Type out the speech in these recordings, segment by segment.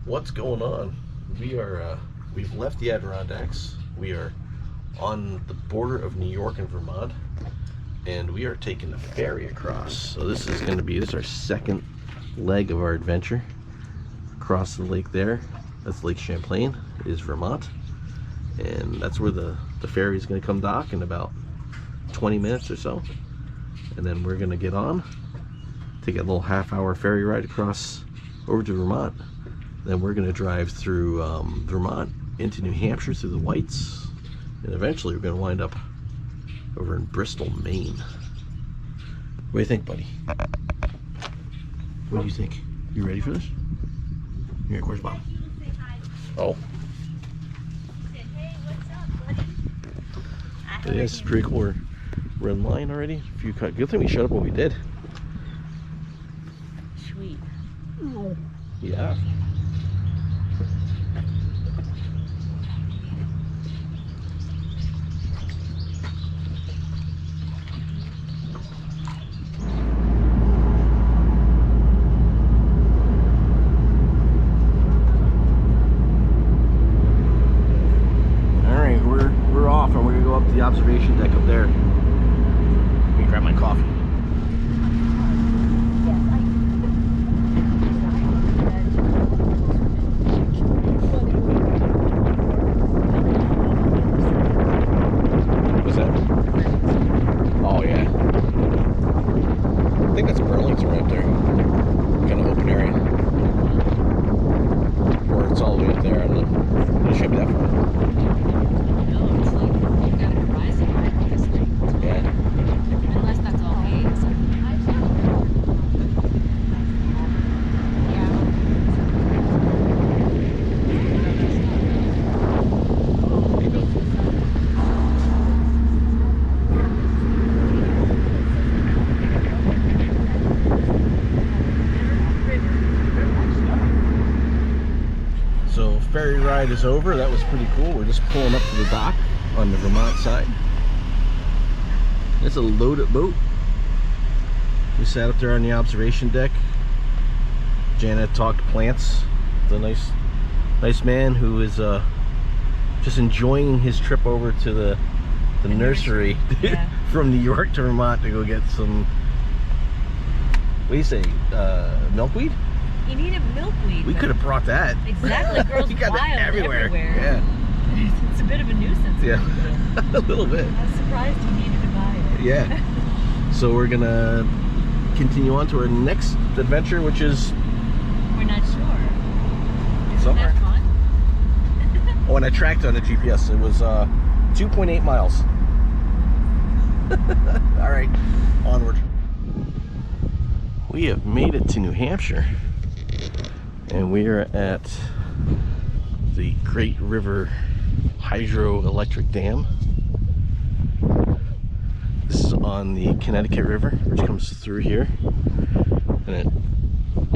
What's going on? We've left the Adirondacks. We are on the border of New York and Vermont, and we are taking the ferry across. So this is our second leg of our adventure across the lake there. That's Lake Champlain, is Vermont, and that's where the ferry is going to come dock in about 20 minutes or so, and then we're going to get on, take a little half-hour ferry ride across over to Vermont. Then we're going to drive through Vermont into New Hampshire through the Whites, and eventually we're going to wind up over in Bristol, Maine. What do you think, buddy? What do you think? You ready for this? Here, where's Bob? Oh. Yeah, this is pretty cool. We're in line already. Good thing we showed up when we did. Sweet. Yeah. The observation deck up there. Let me grab my coffee. What's that? Oh yeah. I think that's Burlington right up there. Kind of open area. Or it's all the way up there. I don't know. It should be that far. Ferry ride is over. That was pretty cool. We're just pulling up to the dock on the Vermont side. It's a loaded boat. We sat up there on the observation deck. Janet talked plants. The nice man who is just enjoying his trip over to the nursery yeah. From New York to Vermont to go get some, what do you say, milkweed? You need a milkweed. We could have brought that. Exactly, girls got wild that everywhere. Yeah. It's a bit of a nuisance. Yeah, a little bit. I was surprised you needed to buy it. Yeah. So we're gonna continue on to our next adventure, which is... We're not sure. Isn't somewhere. that fun? Oh, and I tracked on the GPS. It was 2.8 miles. All right, onward. We have made it to New Hampshire. And we are at the Great River Hydroelectric Dam. This is on the Connecticut River, which comes through here. And it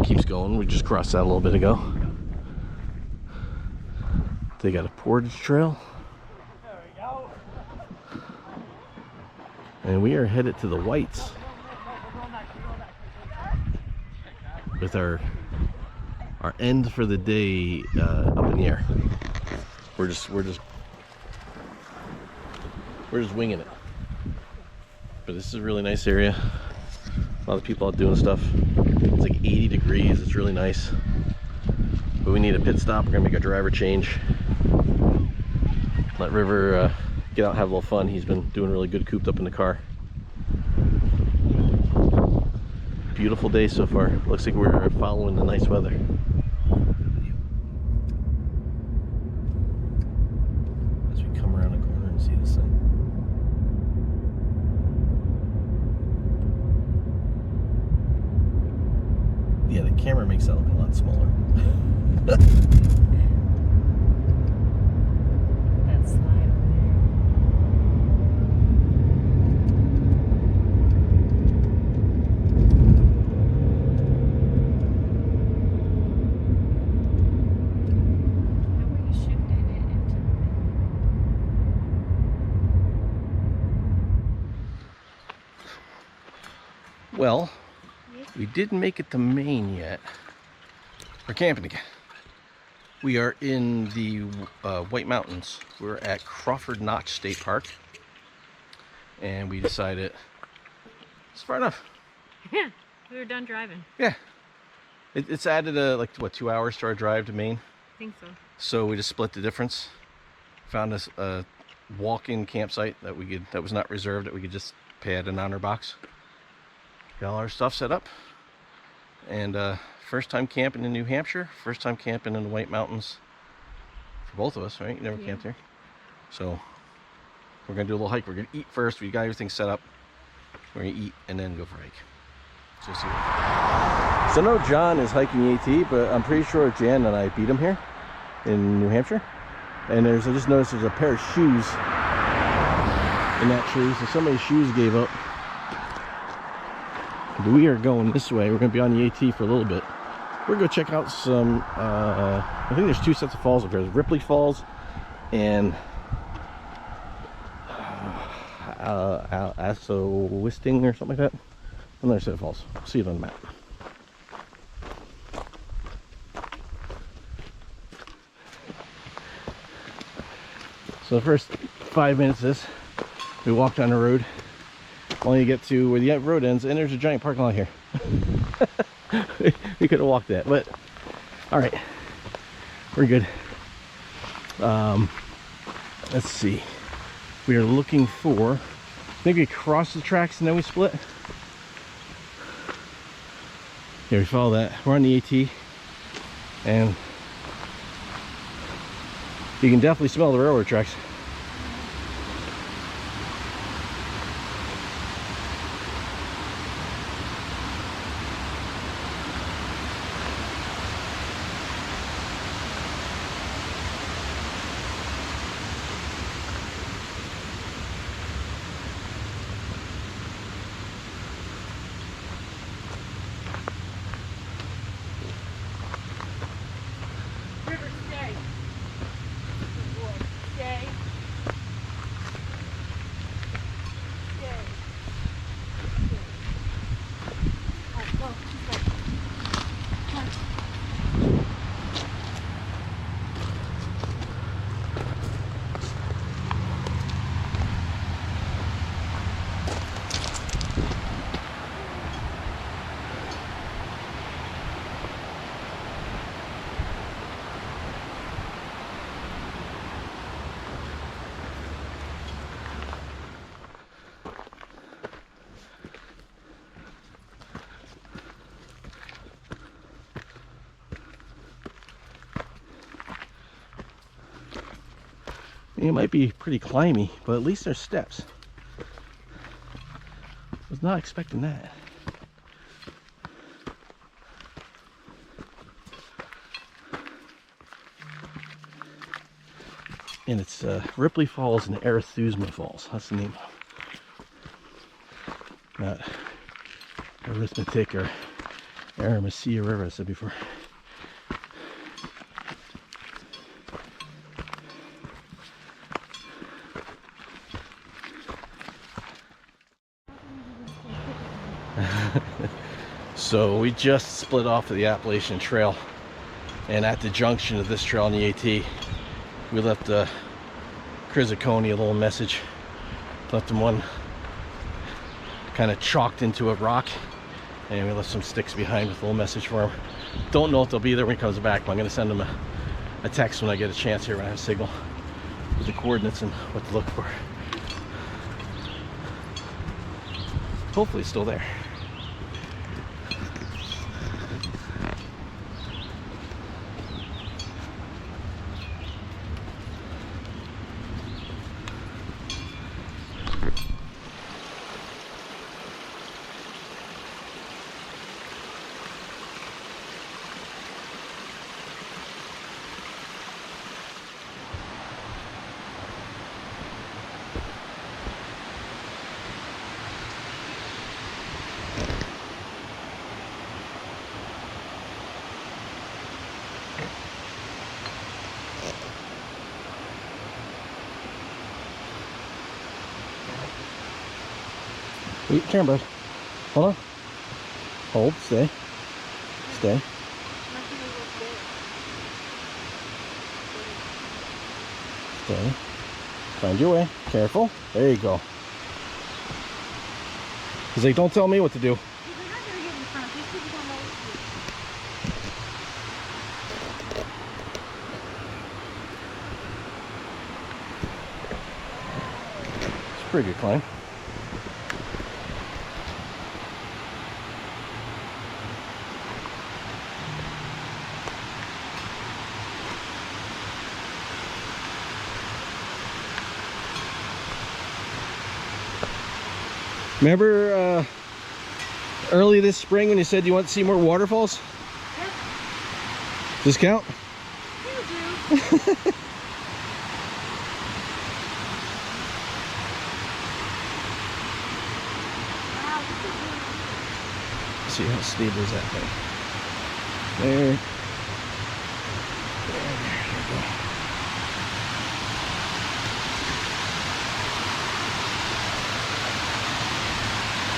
keeps going. We just crossed that a little bit ago. They got a portage trail. There we go. And we are headed to the Whites with our end for the day up in the air. We're just winging it. But this is a really nice area. A lot of people out doing stuff. It's like 80 degrees. It's really nice. But we need a pit stop. We're gonna make a driver change. Let River get out and have a little fun. He's been doing really good cooped up in the car. Beautiful day so far. Looks like we're following the nice weather. As we come around the corner and see this thing. Yeah, the camera makes that look a lot smaller. That slide over there. How were you shifting it into the middle? Well, we didn't make it to Maine yet. We're camping again. We are in the White Mountains. We're at Crawford Notch State Park, and we decided it's far enough. Yeah, we were done driving. Yeah, it's added like what, 2 hours to our drive to Maine. I think so. So we just split the difference. Found us a walk-in campsite that was not reserved, that we could just pay at an honor box. Got all our stuff set up, and first time camping in New Hampshire, first time camping in the White Mountains for both of us, right? You never camped here. So we're gonna do a little hike. We're gonna eat first. We got everything set up. We're gonna eat and then go for a hike. So see what. So I know John is hiking AT, but I'm pretty sure Jan and I beat him here in New Hampshire. And I just noticed there's a pair of shoes in that tree, so somebody's shoes gave up. But we are going this way. We're gonna be on the AT for a little bit. We're gonna go check out some, I think there's 2 sets of falls up here. There's Ripley Falls and Wisting or something like that. Another set of falls. See it on the map. So the first 5 minutes of this, we walked on the road. Only to get to where the road ends, and there's a giant parking lot here. We could have walked that, but all right, we're good. Let's see. We are looking for, I think we crossed the tracks and then we split. Here, we follow that. We're on the AT, and you can definitely smell the railroad tracks. River, stay. Good boy. Stay. Stay. Alright, go. Go. Come on. It might be pretty climby, but at least there's steps. Was not expecting that. And it's Ripley Falls and Arethusa Falls. That's the name. Not Arithmetic or Aramasea River, I said before. So we just split off of the Appalachian Trail, and at the junction of this trail and the AT, we left Chris Coney a little message. Left him one kind of chalked into a rock, and we left some sticks behind with a little message for him. Don't know if they'll be there when he comes back, but I'm going to send him a text when I get a chance here, when I have a signal, with the coordinates and what to look for. Hopefully it's still there. Wait, turn, bud. Hold on. Hold, stay. Stay. Okay. Find your way. Careful. There you go. He's like, don't tell me what to do. He's like, I'm gonna get in front. These people don't know what to do. It's a pretty good climb. Remember early this spring when you said you want to see more waterfalls? Yep. Does this count? You do. Wow, this is really See how stable is that thing? There. There we go.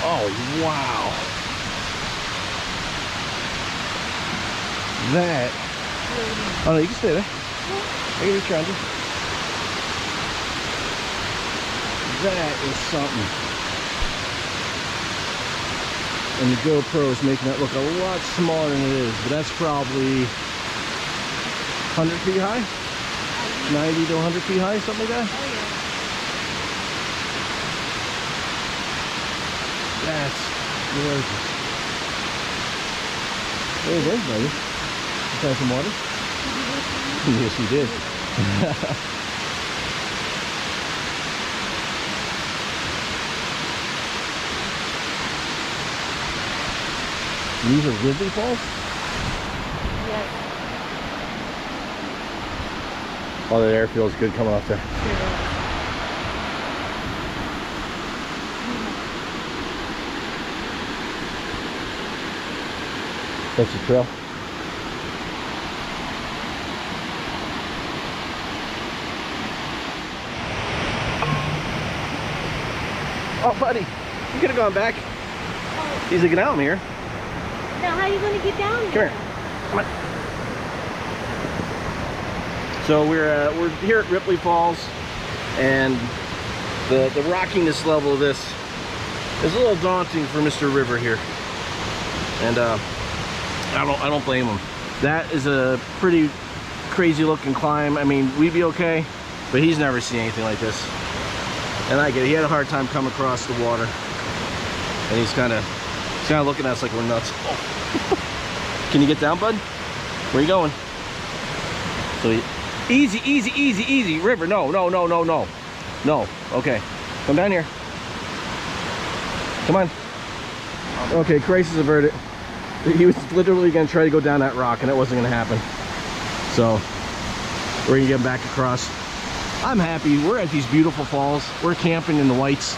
Oh, wow. That. Oh, no, you can stay there. I can reach around you. That is something. And the GoPro is making that look a lot smaller than it is, but that's probably 100 feet high? 90 to 100 feet high, something like that? Oh, yeah. That's gorgeous. There it is, buddy. Try some water? Yes, you did. These are Ridley Falls? Yes. Oh, the air feels good coming off there. That's the trail. Oh, buddy, you could have gone back. Oh, He's like, now I'm here. now how are you going to get down Come there? here. Come on. So we're here at Ripley Falls, and the rockiness level of this is a little daunting for Mr. River here, and I don't blame him. That is a pretty crazy looking climb. I mean, we'd be okay, but he's never seen anything like this, and I get it. He had a hard time coming across the water, and he's kind of looking at us like we're nuts. Oh. Can you get down, bud? Where you going? So easy, easy, easy, easy. River, no, no, no, no, no. No, okay. Come down here. Come on. Okay, crisis averted. He was literally gonna try to go down that rock and it wasn't gonna happen. So, we're gonna get him back across. I'm happy, we're at these beautiful falls. We're camping in the whites.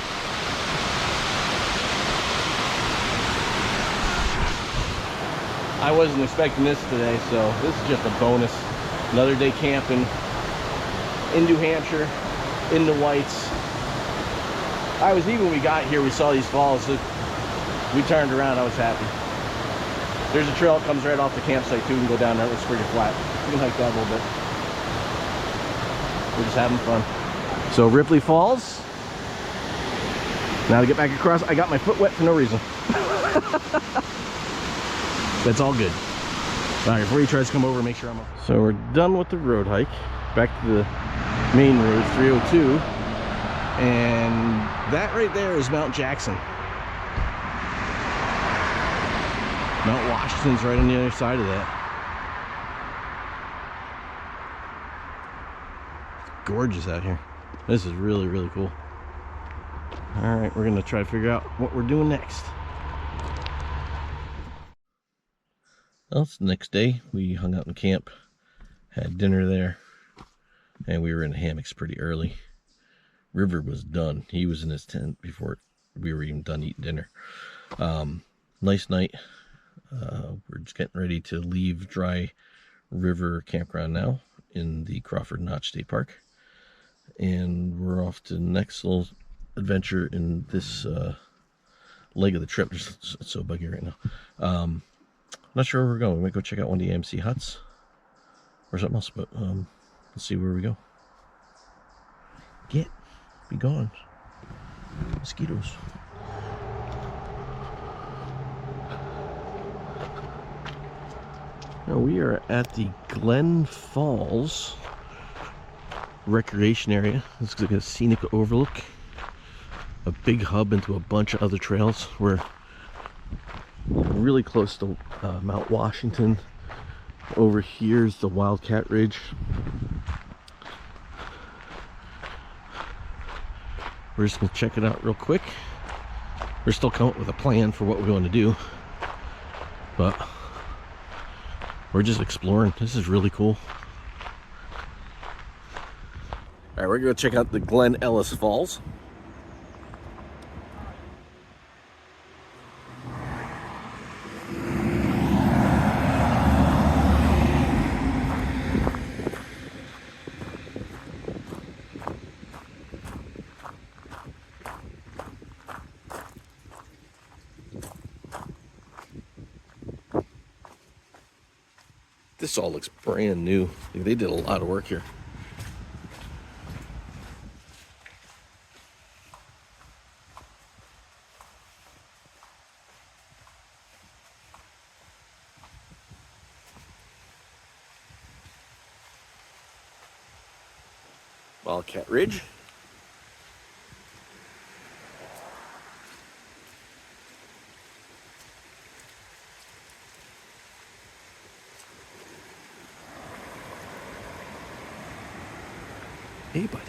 I wasn't expecting this today, so this is just a bonus. Another day camping in New Hampshire, in the whites. Even when we got here, we saw these falls. We turned around, I was happy. There's a trail that comes right off the campsite too. We can go down there, it's pretty flat. We can hike that a little bit. We're just having fun. So Ripley Falls. Now to get back across, I got my foot wet for no reason. That's all good. All right, before he tries to come over, make sure I'm up. So we're done with the road hike. Back to the main road, 302. And that right there is Mount Jackson. Mount Washington's right on the other side of that. It's gorgeous out here. This is really, really cool. All right, we're gonna try to figure out what we're doing next. Well, it's the next day. We hung out in camp, had dinner there, and we were in hammocks pretty early. River was done. He was in his tent before we were even done eating dinner. Nice night. We're just getting ready to leave Dry River Campground now in the Crawford Notch State Park. And we're off to the next little adventure in this leg of the trip. It's so buggy right now. Not sure where we're going. We might go check out one of the AMC huts or something else, but let's see where we go. Be gone. Mosquitoes. Now we are at the Glen Falls recreation area. This is like a scenic overlook. A big hub into a bunch of other trails. We're really close to Mount Washington. Over here's the Wildcat Ridge. We're just gonna check it out real quick. We're still coming up with a plan for what we want to do, but we're just exploring. This is really cool. All right, we're gonna check out the Glen Ellis Falls. This all looks brand new. They did a lot of work here. Wildcat Ridge. Hey, buddy.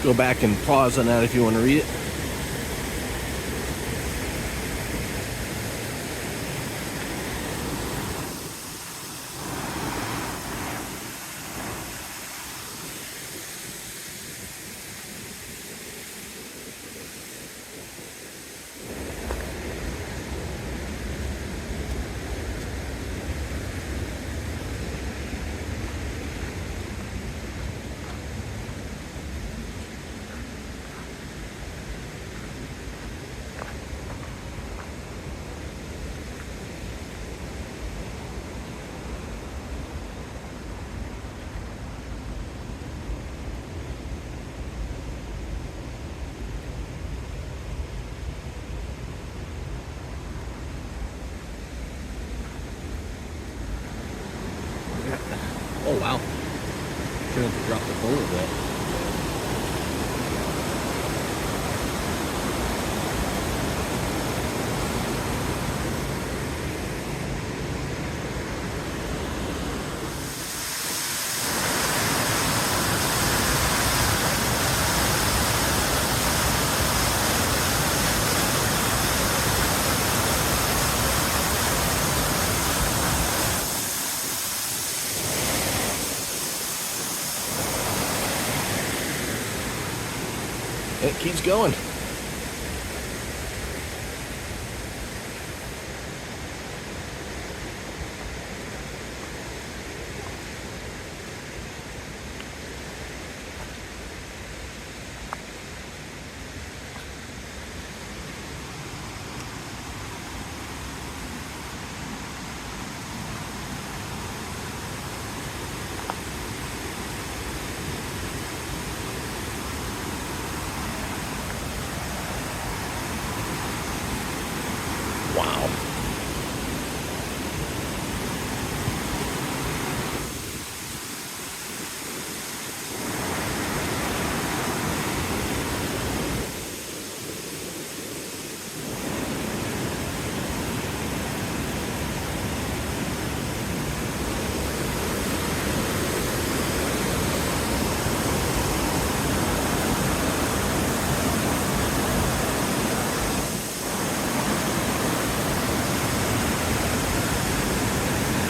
Go back and pause on that if you want to read it. Oh wow. Trying to drop the phone a bit. It keeps going.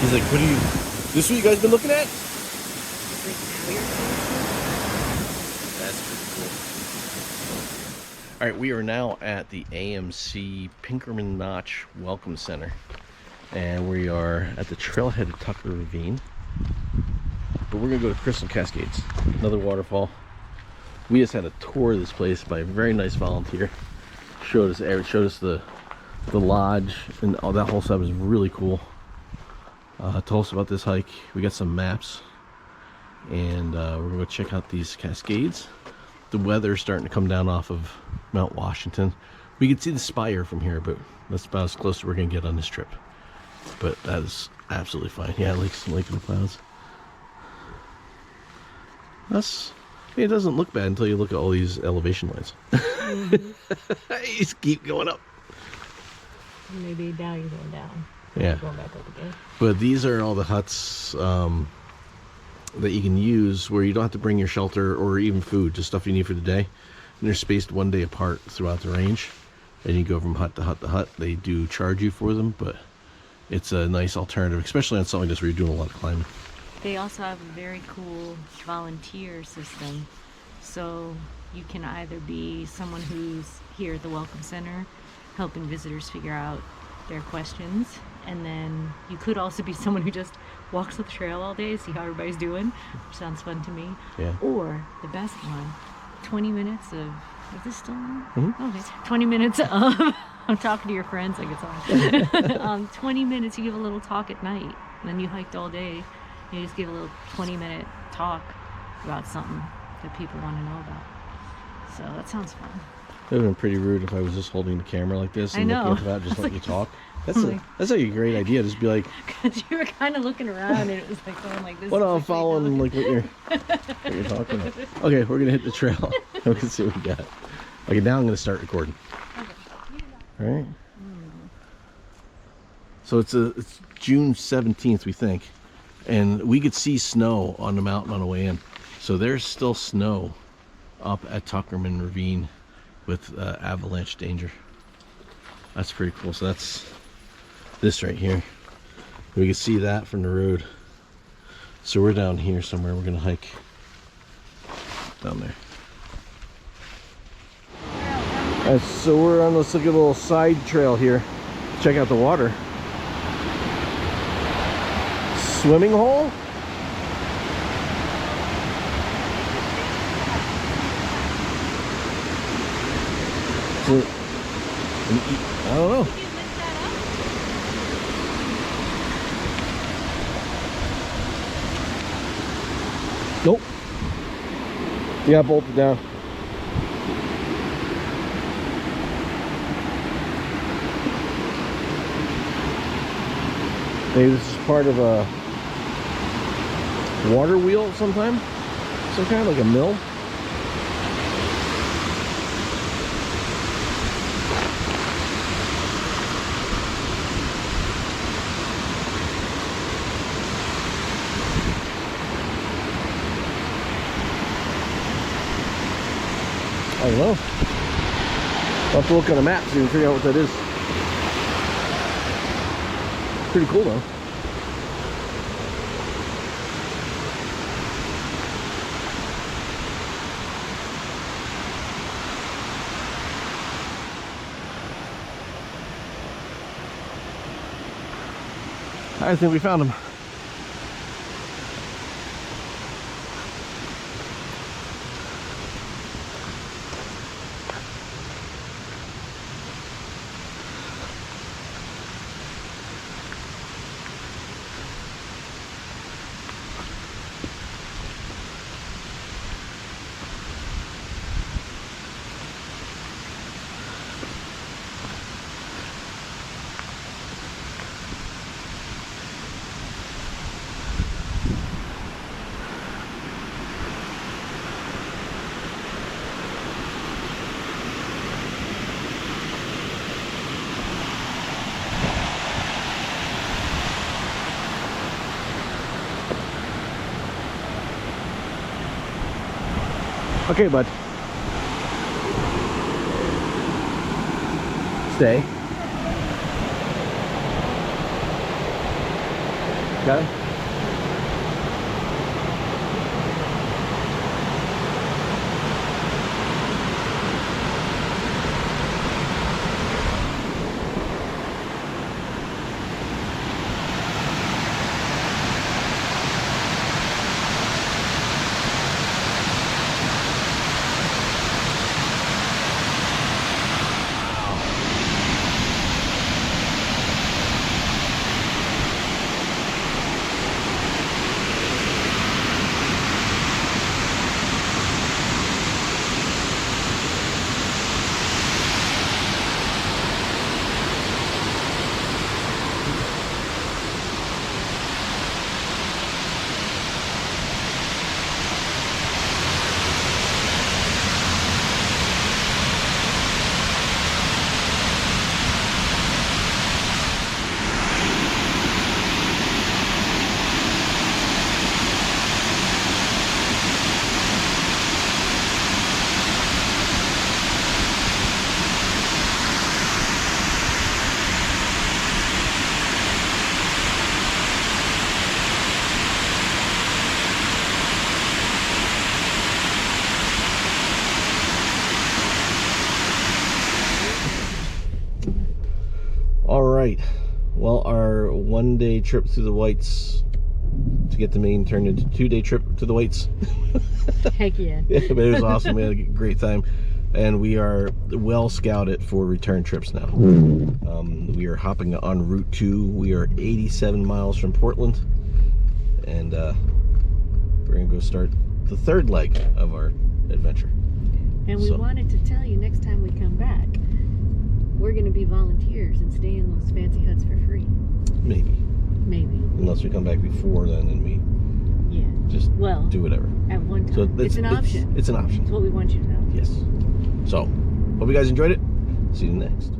He's like, what are you, this what you guys been looking at? That's pretty cool. All right, we are now at the AMC Pinkerman Notch Welcome Center. And we are at the trailhead of Tucker Ravine. But we're gonna go to Crystal Cascades, another waterfall. We just had a tour of this place by a very nice volunteer. Showed us the lodge and all that whole stuff. Is really cool. Told us about this hike. We got some maps, and we're gonna go check out these cascades. The weather's starting to come down off of Mount Washington. We can see the spire from here, but that's about as close as we're gonna get on this trip. But that is absolutely fine. Yeah, Lake in the Clouds. It doesn't look bad until you look at all these elevation lines. You just keep going up. Maybe now you're going down. Yeah. Going back up again. But these are all the huts that you can use where you don't have to bring your shelter or even food, just stuff you need for the day. And they're spaced one day apart throughout the range. And you go from hut to hut to hut. They do charge you for them, but it's a nice alternative, especially on something like this where you're doing a lot of climbing. They also have a very cool volunteer system. So you can either be someone who's here at the Welcome Center helping visitors figure out their questions, and then you could also be someone who just walks the trail all day, see how everybody's doing, which sounds fun to me. Yeah. Or the best one, 20 minutes of, is this still on? Mm-hmm. Okay, 20 minutes of, I'm talking to your friends like it's on. 20 minutes, you give a little talk at night, and then you hiked all day, and you just give a little 20-minute talk about something that people want to know about. So that sounds fun. It would have been pretty rude if I was just holding the camera like this and looking at that, just letting you talk. That's like a great idea. Just be like, because you were kind of looking around and it was like going like this. well, no, I'm following like what you're talking about. Okay, we're gonna hit the trail. We can see what we got. Okay, now I'm gonna start recording. All right. So it's June 17th, we think, and we could see snow on the mountain on the way in. So there's still snow up at Tuckerman Ravine with avalanche danger. That's pretty cool. So that's this right here. We can see that from the road. So we're down here somewhere. We're gonna hike down there. Alright, so we're on this, look at a little side trail here. Check out the water. Swimming hole? So, I don't know. Nope. Yeah, bolted down. Maybe this is part of a water wheel sometime? Some kind of like a mill? I don't know. I'll have to look on a map so you can figure out what that is. Pretty cool though. I think we found him. Okay, bud. Stay. Got it? All right. Well, our 1-day trip through the Whites to get to Maine turned into a 2-day trip to the Whites. Heck yeah. Yeah, but it was awesome. We had a great time, and we are well scouted for return trips now. We are hopping on Route 2. We are 87 miles from Portland, and we're gonna go start the 3rd leg of our adventure. And we wanted to tell you next time we come back, we're going to be volunteers and stay in those fancy huts for free. Maybe. Maybe. Unless we come back before then and we just do whatever. At one time. So it's an option. It's an option. It's what we want you to know. Yes. So, hope you guys enjoyed it. See you next.